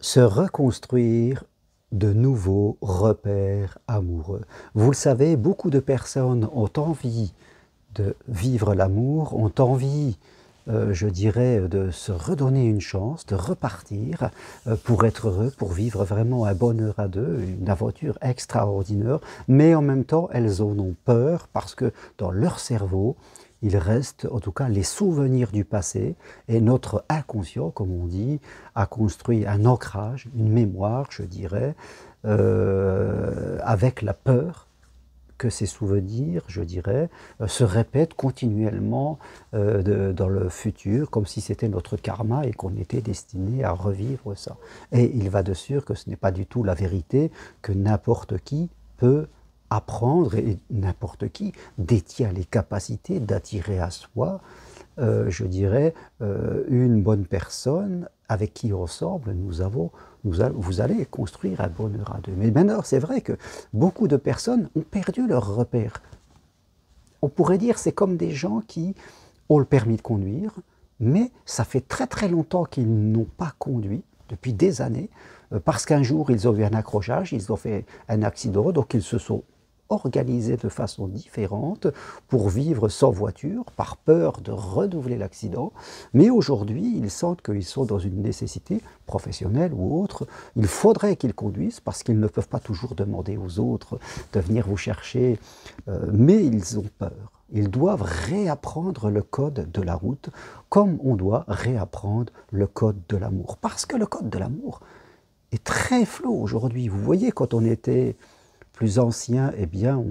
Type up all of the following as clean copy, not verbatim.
Se reconstruire de nouveaux repères amoureux. Vous le savez, beaucoup de personnes ont envie de vivre l'amour, ont envie, je dirais, de se redonner une chance, de repartir pour être heureux, pour vivre vraiment un bonheur à deux, une aventure extraordinaire, mais en même temps, elles en ont peur parce que dans leur cerveau, il reste en tout cas les souvenirs du passé et notre inconscient, comme on dit, a construit un ancrage, une mémoire, je dirais, avec la peur que ces souvenirs, je dirais, se répètent continuellement dans le futur, comme si c'était notre karma et qu'on était destiné à revivre ça. Et il va de sûr que ce n'est pas du tout la vérité, que n'importe qui peut apprendre et n'importe qui détient les capacités d'attirer à soi, je dirais, une bonne personne avec qui ensemble vous allez construire un bonheur à deux. Mais maintenant, c'est vrai que beaucoup de personnes ont perdu leur repère. On pourrait dire c'est comme des gens qui ont le permis de conduire, mais ça fait très très longtemps qu'ils n'ont pas conduit, depuis des années, parce qu'un jour ils ont eu un accrochage, ils ont fait un accident, donc ils se sont organisés de façon différente pour vivre sans voiture, par peur de redoubler l'accident. Mais aujourd'hui, ils sentent qu'ils sont dans une nécessité professionnelle ou autre. Il faudrait qu'ils conduisent parce qu'ils ne peuvent pas toujours demander aux autres de venir vous chercher, mais ils ont peur. Ils doivent réapprendre le code de la route comme on doit réapprendre le code de l'amour. Parce que le code de l'amour est très flou aujourd'hui. Vous voyez, quand on était plus ancien, eh bien,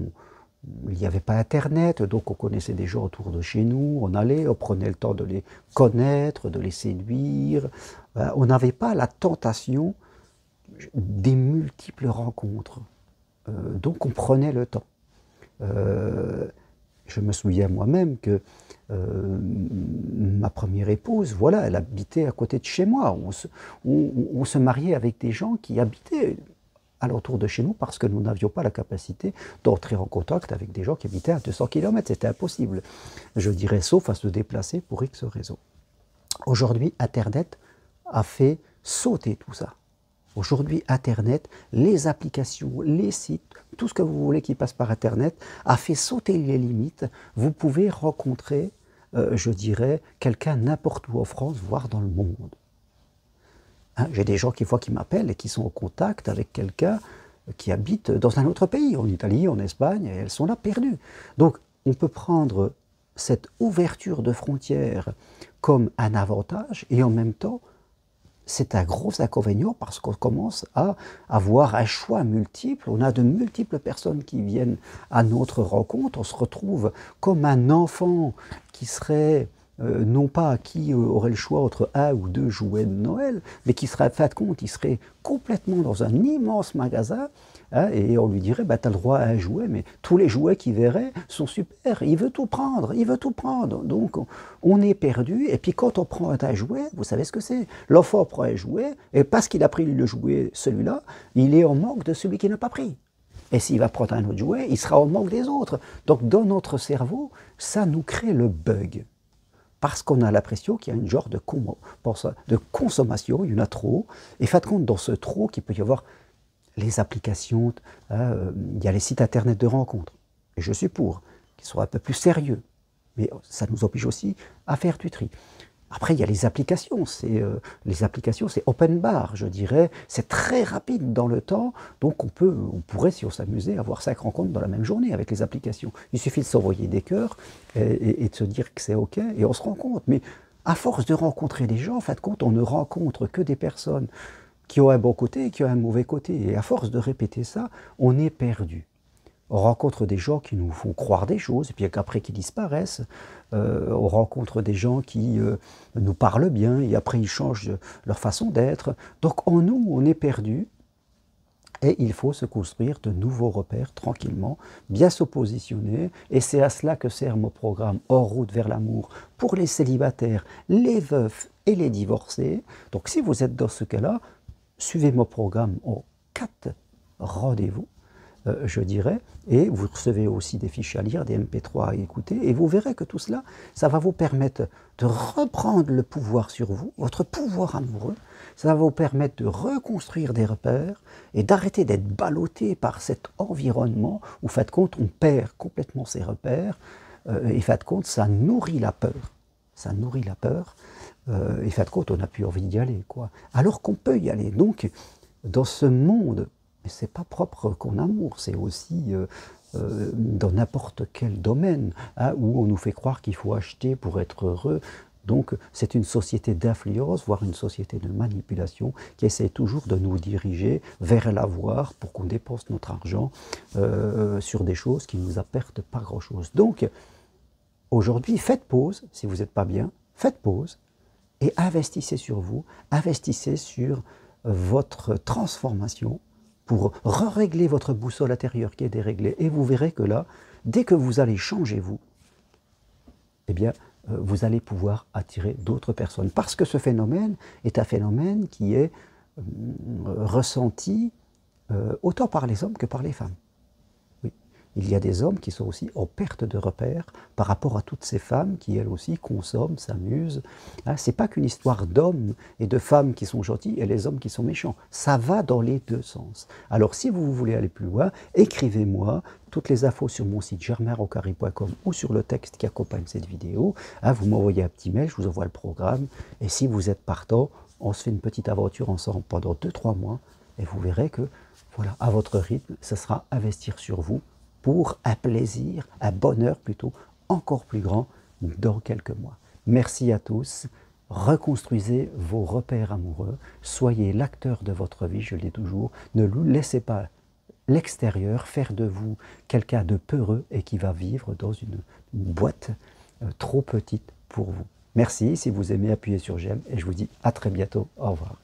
il n'y avait pas Internet, donc on connaissait des gens autour de chez nous, on allait, on prenait le temps de les connaître, de les séduire. On n'avait pas la tentation des multiples rencontres. Donc on prenait le temps. Je me souviens moi-même que ma première épouse, voilà, elle habitait à côté de chez moi. On se mariait avec des gens qui habitaient alentour de chez nous parce que nous n'avions pas la capacité d'entrer en contact avec des gens qui habitaient à 200 km. C'était impossible, je dirais, sauf à se déplacer pour X raisons. Aujourd'hui, Internet a fait sauter tout ça. Aujourd'hui, Internet, les applications, les sites, tout ce que vous voulez qui passe par Internet, a fait sauter les limites. Vous pouvez rencontrer, je dirais, quelqu'un n'importe où en France, voire dans le monde. Hein, j'ai des gens qui m'appellent et qui sont en contact avec quelqu'un qui habite dans un autre pays, en Italie, en Espagne, et elles sont là perdues. Donc, on peut prendre cette ouverture de frontières comme un avantage et en même temps, c'est un gros inconvénient parce qu'on commence à avoir un choix multiple. On a de multiples personnes qui viennent à notre rencontre. On se retrouve comme un enfant qui serait, non pas qui aurait le choix entre un ou deux jouets de Noël, mais qui serait, en fin de compte, il serait complètement dans un immense magasin. Hein, et on lui dirait, bah, tu as le droit à un jouet, mais tous les jouets qu'il verrait sont super, il veut tout prendre, il veut tout prendre. Donc on est perdu, et puis quand on prend un jouet, vous savez ce que c'est. L'enfant prend un jouet, et parce qu'il a pris le jouet, celui-là, il est en manque de celui qu'il n'a pas pris. Et s'il va prendre un autre jouet, il sera en manque des autres. Donc dans notre cerveau, ça nous crée le bug. Parce qu'on a l'impression qu'il y a une genre de consommation, il y en a trop, et faites compte dans ce trop qu'il peut y avoir les applications, il y a les sites internet de rencontres, et je suis pour, qu'ils soient un peu plus sérieux, mais ça nous oblige aussi à faire du tri. Après, il y a les applications, c'est open bar, je dirais, c'est très rapide dans le temps, donc on pourrait, si on s'amusait, avoir 5 rencontres dans la même journée avec les applications. Il suffit de s'envoyer des cœurs et de se dire que c'est OK, et on se rend compte. Mais à force de rencontrer des gens, en fin de compte, on ne rencontre que des personnes qui ont un bon côté et qui ont un mauvais côté. Et à force de répéter ça, on est perdu. On rencontre des gens qui nous font croire des choses, et puis après qui disparaissent. On rencontre des gens qui nous parlent bien, et après ils changent leur façon d'être. Donc en nous, on est perdu, et il faut se construire de nouveaux repères tranquillement, bien se positionner, et c'est à cela que sert mon programme Hors route vers l'amour pour les célibataires, les veufs et les divorcés. Donc si vous êtes dans ce cas-là, suivez mon programme en 4 rendez-vous. je dirais, et vous recevez aussi des fichiers à lire, des MP3 à écouter, et vous verrez que tout cela, ça va vous permettre de reprendre le pouvoir sur vous, votre pouvoir amoureux, ça va vous permettre de reconstruire des repères et d'arrêter d'être ballotté par cet environnement où, fait de compte, on perd complètement ses repères, et fait de compte, ça nourrit la peur. Ça nourrit la peur, et fait de compte, on n'a plus envie d'y aller, quoi. Alors qu'on peut y aller. Donc, dans ce monde, mais c'est pas propre qu'en amour, c'est aussi dans n'importe quel domaine, hein, où on nous fait croire qu'il faut acheter pour être heureux. Donc c'est une société d'influence, voire une société de manipulation, qui essaie toujours de nous diriger vers l'avoir pour qu'on dépense notre argent sur des choses qui nous apportent pas grand-chose. Donc aujourd'hui, faites pause, si vous n'êtes pas bien, faites pause et investissez sur vous, investissez sur votre transformation, pour régler votre boussole intérieure qui est déréglée. Et vous verrez que là, dès que vous allez changer vous, eh bien, vous allez pouvoir attirer d'autres personnes. Parce que ce phénomène est un phénomène qui est ressenti autant par les hommes que par les femmes. Oui. Il y a des hommes qui sont aussi en perte de repères par rapport à toutes ces femmes qui, elles aussi, consomment, s'amusent. Hein, ce n'est pas qu'une histoire d'hommes et de femmes qui sont gentils et les hommes qui sont méchants. Ça va dans les deux sens. Alors, si vous voulez aller plus loin, écrivez-moi. Toutes les infos sur mon site germainrocari.com ou sur le texte qui accompagne cette vidéo. Hein, vous m'envoyez un petit mail, je vous envoie le programme. Et si vous êtes partant, on se fait une petite aventure ensemble pendant 2-3 mois. Et vous verrez que, voilà, à votre rythme, ce sera investir sur vous pour un plaisir, un bonheur plutôt, encore plus grand dans quelques mois. Merci à tous. Reconstruisez vos repères amoureux. Soyez l'acteur de votre vie, je le dis toujours. Ne laissez pas l'extérieur faire de vous quelqu'un de peureux et qui va vivre dans une boîte trop petite pour vous. Merci, si vous aimez, appuyez sur j'aime et je vous dis à très bientôt. Au revoir.